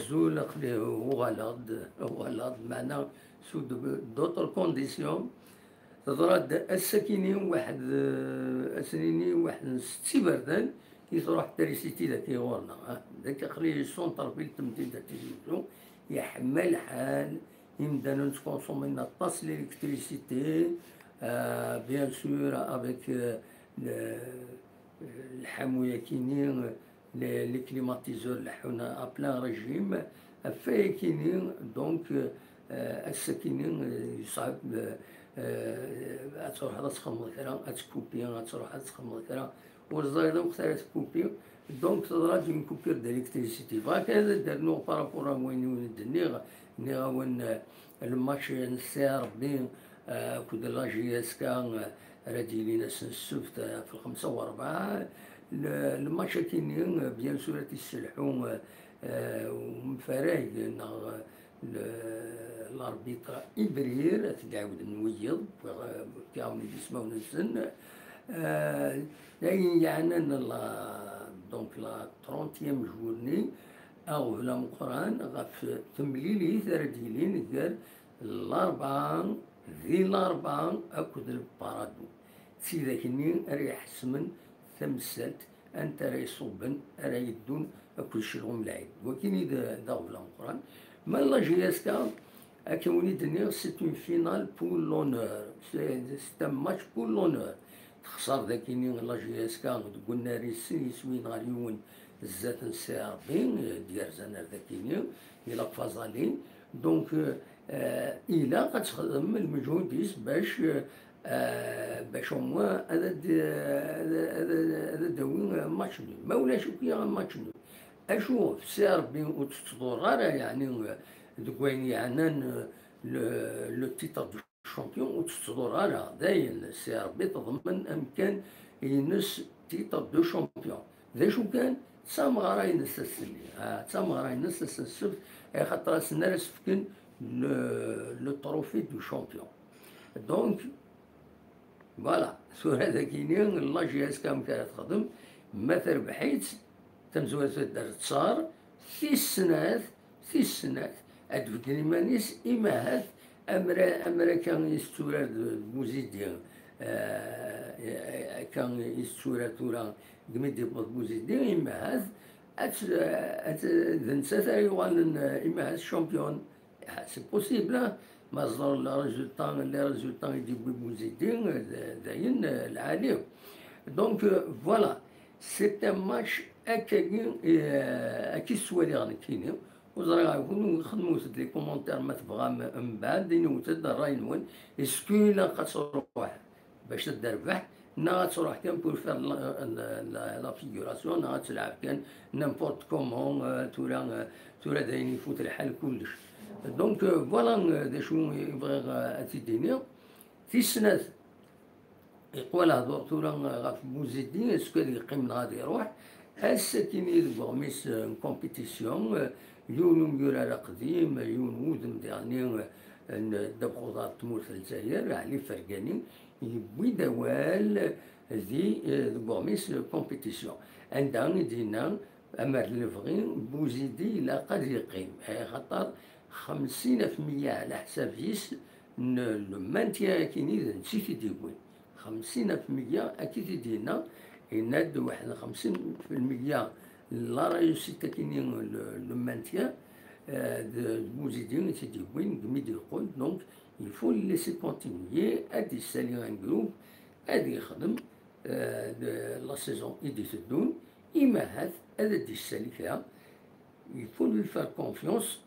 Azul, غلط معنا سو دوطر كونديسيون تضرد السكيني واحد اسنيني واحد 6 بردان كي تروح تريسيتي ذاك غورنا ذاك خلي السونتر في التمديد ذاك التلفزيون يحمل حال يمدانا نتكونسومي طاس ليلكتريسيتي بيان سور افيك الحمويه كينين لي كليماتيزور لحونا ابلان ريجيم فاي كينين دونك السكينين يصعب تروح تخمر كرا تكوبي تروح تخمر كرا والزايده وقتها تكوبي دونك تضرب اون كوبير دالكتريسيتي فهكذا درنو بارابور وين الدنيا ني غاون الماتش نسي ربي كود لا جي اس كان رادي لينا السبت في 5 و4 الماتش كاينين بيان سور تيسلحو ومفراق الاربيتر ابرير تقعد نويض كاون يسمعون السن يعني دونك لا 30 جورني او لا مقران غف تمليلي ثرديلين قال الاربعه ذي الاربعه اكد البارادو سي ذاكني ريح سمن ثمسات انت راي صوبن راي يدون كل شغل ملاعب وكاين اذا داو لا مقران ما لا جي اس كا اكوني دنيا سي اون فينال بور لونور سي ان ماتش بور لونور تخسر ذاكيني لا جي اس كا قلنا ريسي سوين غاليون الزات نسي ربي ديال زنر ذاكيني الى فازالين دونك الى غتخدم المجهود ديس باش هما هذا داوي ماتش ما ولاش كيا ماتش اشوف سي ربي وتصدر غير يعني دوكوين يعني لو تيتر دو شامبيون وتصدر غير داين سي ربي تضمن امكان ينس تيتر دو شامبيون ذا شو كان تسامغ راي نس السني تسامغ راي نس السبت خاطر سنرس فكن لو تروفي دو شامبيون دونك فوالا سور هذا كاينين لا جي اس كام كانت تخدم ما تربحيت تمزوات دارت صار في السنات ادفكني مانيس إماهات أمرا كان يستورد بوزيديان كان يستورد تورا قميدي بوزيديان إماهات ذنسات أيوان إماهات شامبيون سي بوسيبل ما صدر لي ريزولطان يجيبو بوزيديان داين العالي دونك فوالا سي ان ماتش اكي السوالي غادي كاينين وزرا يكونوا يخدموا لي كومونتير ما تبغى من بعد ينوتد الراي نون اسكو لا غتروح باش تربح نا غتروح كان بور فير لا فيغوراسيون نا غتلعب كان نيمبورت كومون تورا داين يفوت الحال كلش دونك فوالا دا شو يبغي تيديني في السنات يقول هضور تورا غاف بوزيدين اسكو هادي القيم غادي يروح هسا كيني البغميس كومبيتيسيون يون يورا قديم يون ودم يعني دبخوضات تمور في الجزائر علي فرقاني يبوي دوال ذي البغميس كومبيتيسيون عندها دينا أمر الفغين بوزيدي لا قد يقيم خاطر 50% على حساب يس لو مانتيا كيني نسيتي ديكوين 50% أكيد يدينا يناد واحد 50% لا ريوسيتا كيني لو مانتيا المزيدين تيديوين كميدي يقول دونك يفو ليسي كونتينيي ادي يسالي ان جروب ادي يخدم لا سيزون ايدي تدون إما هذا دي يسالي فيها يفو لي فار كونفيونس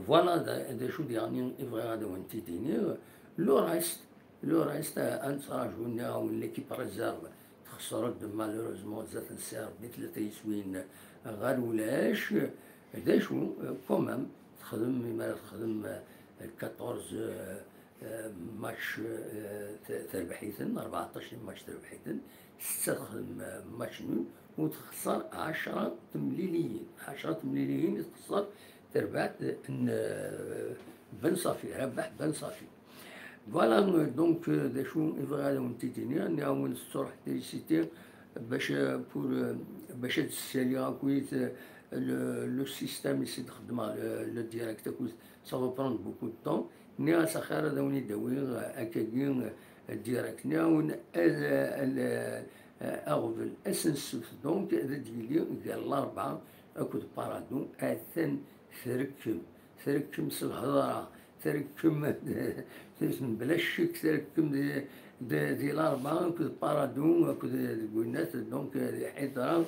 فوالا دا شو يعني يبغي هذا وين تيديني لو ريست انتراجونا او ليكيب ريزيرف خسرت مالوروزمون زات نسير بثلاثة يسوين غير ولاش دا شو كومام تخدم ما تخدم 14 ماتش تربحيتن 14 ماتش تربحيتن 6 تخدم ماتش نول وتخسر 10 تمليليين تخسر تربحت بن صافي ربح بن صافي فوالا دونك دا شو يبغي هذا وانت تيني اني اول ستروح تريسيتي باش تسالي هاكويت لو سيستيم يسد خدمة لو ديريكت سا فو بروند بوكو دو طون. ني سخير هذا وني داوي أكاكي ديريكت نياون أغفل أسنسوف دونك هذا ديالي قال الأربعة أكود بارادو أثن تركم الهضرة، تركم بلا الشك، تركم دي الأربعة أكود بارادو أكود الكوينات دونك حيدرا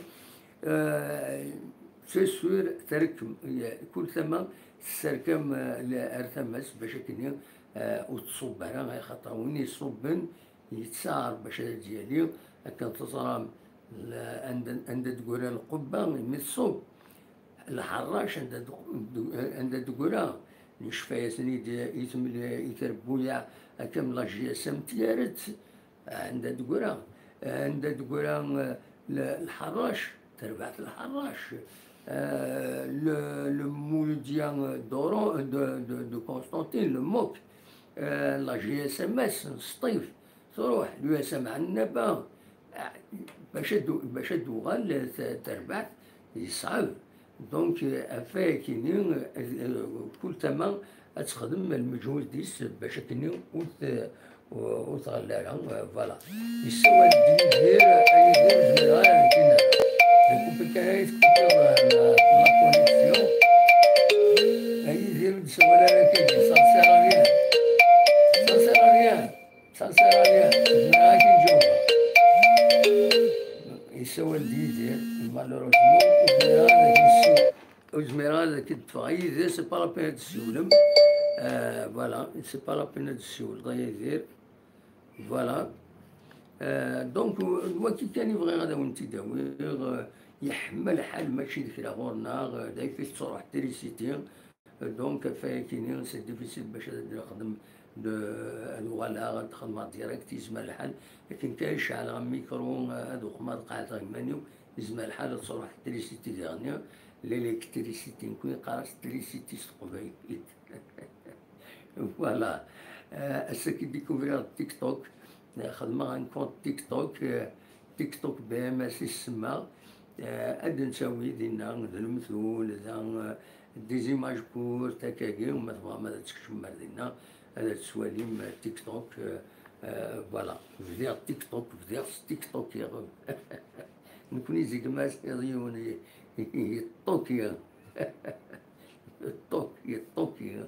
سي سور تركم كل ثما تسركم أرثمس باش كني وتصب على خاطر وين يصبن يتسعر باش ديالي هكا تصرام عند تقول القبة مي تصب الحراش عند تقولها الشفايات يتربويا هكا من لاجياسم تيارت عند تقولها الحراش تربعت الحراش لو مول ديال دو كونستانتين لو موك لا جي اس ام اس سطيف تروح اليو اس ام عنبه باش تدوغال تربح يصعب دونك افاكيني كل تما تخدم المجهود ديس باش كني وتغلى فوالا يسوى دير اي دير جنرال كاين كوبي كاين لا كونيكسيون اي دير تسوى لها كاين سانسيراليان جنرال كي يسوى دير مالوروزمون وزميران كي تفغي سي با لا بين تسولم فوالا سي با لا بين تسول ضيا يدير فوالا دونك الوقت كان يبغي غادا وين تيداوي يحمل حال ماشي ديك غورنا داير فيه تروح تريسيتي دونك فايكيني سي ديفيسيل باش نخدم فوالا غتخدم ديريكت يسمى الحال لكن كاين شعل ميكرو هادو خمار قاعد غيمانيو يسمى الحال تروح تريسيتي ديالنا ليليكتريسيتي نكون قراص تريسيتي قبايل فوالا هسا كي ديكوفري تيك توك خدمة عن كونت تيك توك بي ام اس يسمى اد نساوي دينا المثول دي زيماج كورت هكاكي وما تبغى ما تكشف مردينا هذا تسواليم تيك توك فوالا فدير تيك توك تيك توك يا نكون يزيد ماس يضيوني طوكيو طوكيو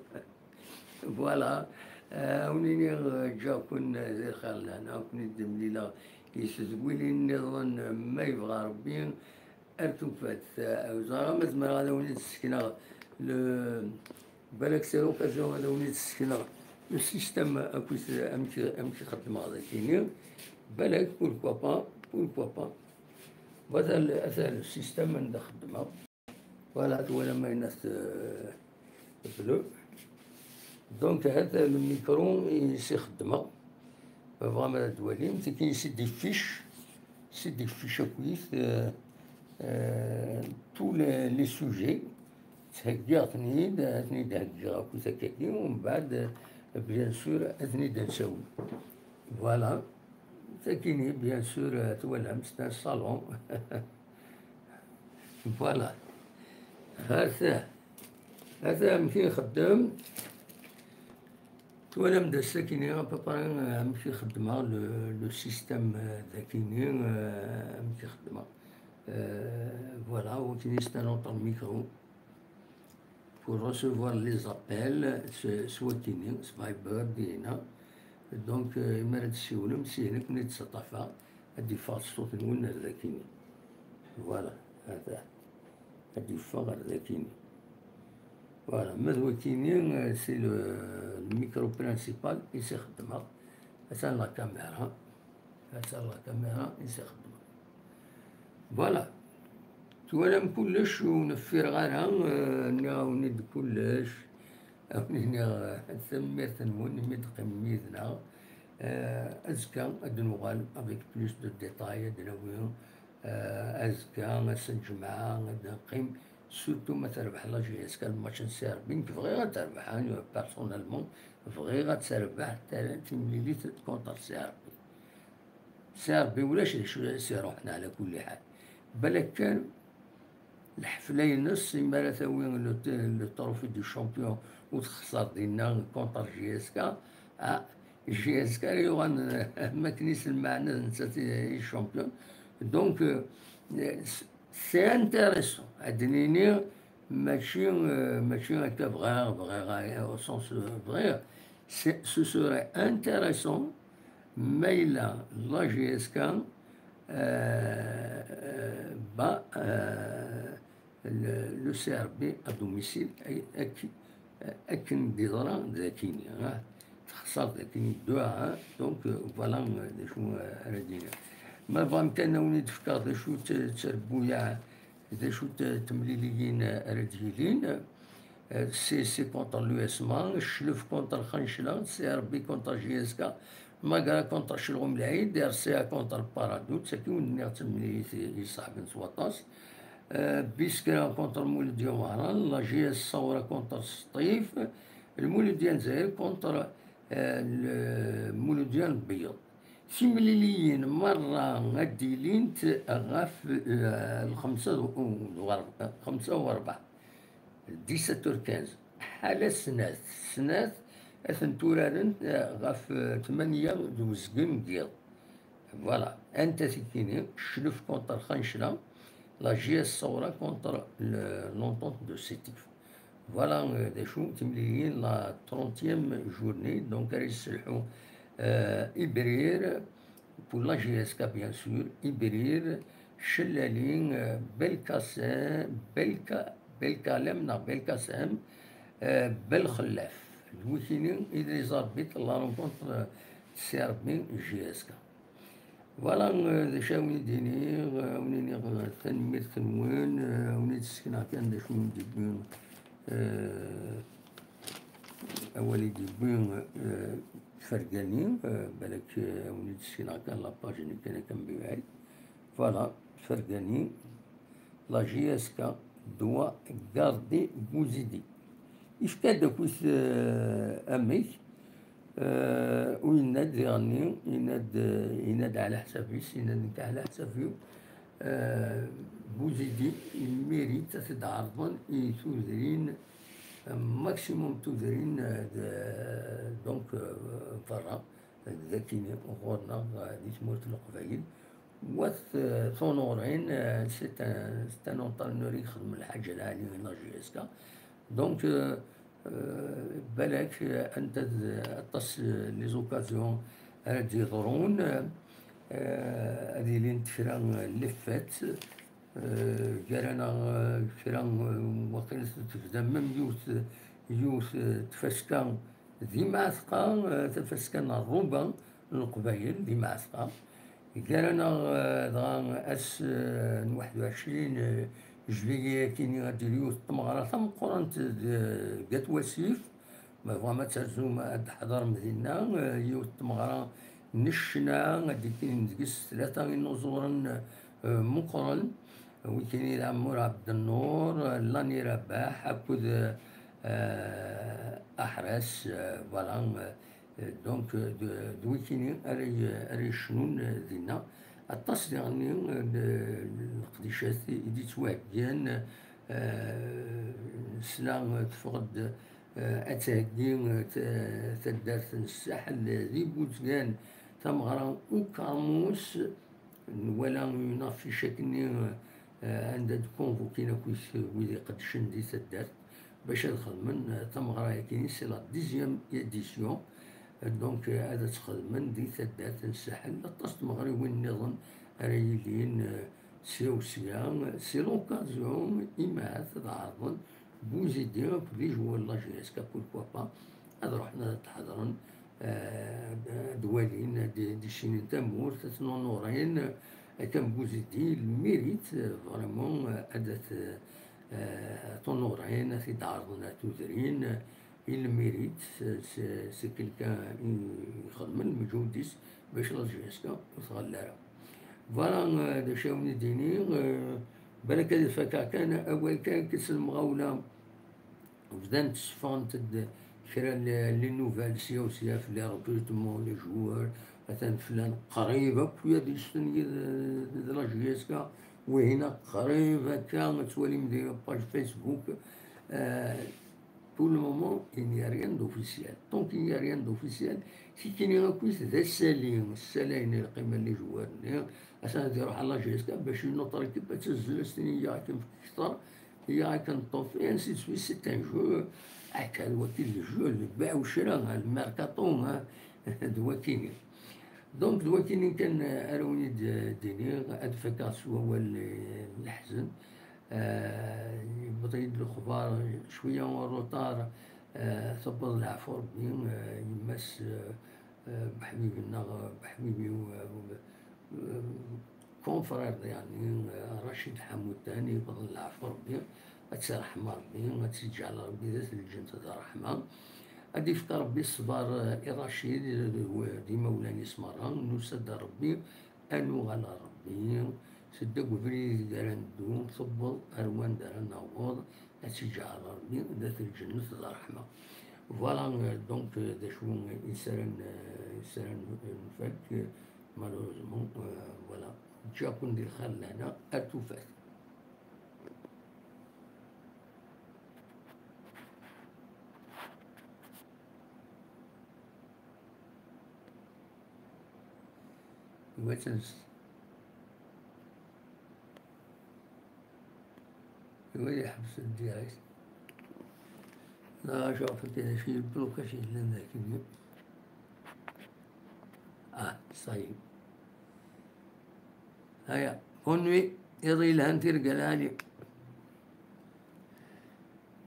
فوالا ونيني جا كون زي خال هنا كون يدم ليلا يسزويلي نظن ما يبغى ربي ارتفات وزارة ما تمر هذا وني تسكنا بالك سيرو كازو هذا وني تسكنا لو سيستيم اكوس امشي خدمة هذا كيني بالك بوركوا با هذا السيستم نخدمها فوالا ولا ما الناس بلو دونك هذا الميكرو يخدمها فريمون دوالي كاين يسد دي فيش كويس تو لي سوجي تهكا ثنيد هكا كويس هكاكي ومن بعد بيان سور ثنيد نساوي فوالا كاينين بيان سور توالهم ستا الصالون فوالا هذا مشي يخدم توالى مدا ساكيني ابابا مشي يخدمها لو سيستيم ذاكيني مشي يخدمها فوالا وكاين ستا نوطر ميكرو pour recevoir les appels سوا كيني سبايبر دينا دونك إما راه تسولم سيهلك ملي تسطفها هادي فاغ الصوت نون ذاكيني فوالا هذا هادي فاغ ذاكيني فوالا مذوا كيني سي الميكرو برينسيبال يخدمها هسا لا كاميرا يخدمها فوالا توالم كلش ونفير غارها نعاوني كلش أوني ثميت نمون ميد قميدنا أزكى أدنوغال افيك بلوس دو ديتاي أدنويهم أزكى الجمعة نقيم سورتو ما تربح لا جي اس كان ماتش نسير بين كيفغي غتربح أنا بيرسونيلمون بغي غتربح تمليلي كونتر سي ربي ولاش سي روحنا على كل حال بالك كان الحفلة ينص يمارا ثاوي لو تروفي دو شامبيون وتخسر دينا كونتر جي اس كا. جي اس كا يوغان ما كنيس المعنى نتا الشامبيون. دونك سي انتيريسون ادنيني ماشي هكا بغيغ او سونس بغيغ. سو سوري انتيريسون ما إلا لا جي اس كا با لو سي ار بي ا دوميسيل اكن ديضرا ذاكيني تخسر ذاكيني 2-1. دونك فوالا شو راه ما بامكاننا وني تفكر ذا شو تربويا ذا شو تمليليين رجيلين. سي كونتر لو اسما الشلف كونتر خنشلا سي ار بي كونتر جي اس كا ماكرا كونتر شلغم العيد دار سي كونتر بارادو تساكي وني تملي يصاحبن سواطاس. بيسكرا كونتر مولد ديال وهران لا جي اس صورة كونتر سطيف المولد ديال الجزائر كونتر المولد ديال البيض. سيمليليين مرة غاديلين غاف الخمسة وربع 17h15 حالة سنات أثنتورارن غاف 8 دوزقن ديال. فوالا انت تكيني شلف كونتر خنشلا لا جي اس صورة كونتر لونطونت دو سيتيف. فوالا دا شو تمليين لا 30e جورني. دونك راه يسلحو إبرير بور لا جي اس كا بيان سور إبرير شلالين بالكالم نا بالكاسام بالخلاف الويكينين إذا زاربيت لا رونكونتر سي ار بي جي اس كا. فوالا ذا شاوني ديني ونيني تنمير تنوين وني تسكنا كان دا شو نديبين أولي ديبين فرقانين بالك وني تسكنا كان لاباجيني كان بيوعي. فوالا فرقانين لا جي اس كا دوا غاردي بوزيدي إش كادا كوس أميك ويناد يغني يناد على حسابيس يناد على حسابيو. بوزيدي ميريت تتعرضن تودرين ماكسيموم تودرين دونك فرا ذاكيني غورنا دي تموت القبايل وث ثونورين سيت ان اونترينور يخدم الحاجة العالية لا جي اس كا. دونك بالك انت تص لي زوكازيون هادي يضرون هادي لي نتفرا لفات قالنا فرا وقيل تبدا ميم يوث تفسكا ذي معثقة تفسكا الربا القبايل ذي معثقة. قالنا اس 21 جويلية كيني غادي اليوث طمغرة ثم قرنت قات واسيف ما فما تهزو هاد حضر مدينة يوث طمغرة نشنا غادي كاين ندقس 3 نزورا مقرن وكاين العمور عبد النور لاني رباح هاكود أحرس. فوالا دونك دويكيني أري شنون دينا الطاس يعني القديشات يدي توهجان سلا تفقد أتهجين تدارت الساحل ذي بوتغان تمغرا وكاموس ولا ينافي شكني عند كونفوكينا كويس ويدي قدشن دي تدارت باش نخدمن تمغرا كاين سي لا 10e إديسيون. دونك هذا تخدمن دي تدارت الساحل الطاس المغربي النظام رايلين سيا سي لوكازيون إما تتعرضن بوزيدي بلي جوا لا جي اس كا بوركوا با هاد روحنا تحضرن دوالين دي شينين تامور تتنونورين كان بوزيدي الميريت فريمون أدات تنورين في تعرضنا تودرين الميريت سي كلكان يخدمن مجهوديس باش لا جي اس كا وتغلارا. فوالا دا شاوني ديني بالك هاد الفكا كان أول كان كيس المغاولة وبدان تصفان كرا لي نوفال سياسية في لي روكروتمون لي جوار مثلا فلان قريبة بويا دي شتني لا جي اس كا وهنا قريب هكا توالي مدير باج فيسبوك. Pour le moment, il n'y a rien d'officiel. Tant qu'il n'y a rien d'officiel, si tu n'as pas ذا السالين القيمة اللي جوارني عشان تروح على جيسكا باش نوتر كيبا تنزل سنين هي كيف كثر هي كنطوف انسي سوي سي ان جو هكا الوكيل الجو الباع والشراء الميركاتو دوا كاينين. دونك دوا كاينين كان ارويني ديني ادفكاس هو الحزن. بغيت الأخبار شوية روطار. ثبت العفو ربي يماس بحبيبنا بحبيبي كونفرير يعني رشيد حمود تاني بغيت العفو ربي أتسرحم ربي أتسجع ربي ذات الجنة الرحمة. غادي يفكر ربي الصبر رشيد ديما ولاني سمران نسد ربي أنو على ربي سدك وفريد دار ندوم صبر أروان دار نعوض أتشجع ربي ذات الجنة الرحمة. فوالا دونك دا شو إنسان نفك مالوزمون فوالا جا كون دير خال لهنا أتوفات. إوا تنس إوا يحبس الديريكت. لا شوف كذا شي البلوكاج لان ذاك اليوم. صحيح. هيا بون نوي يضي لها ندير قال علي.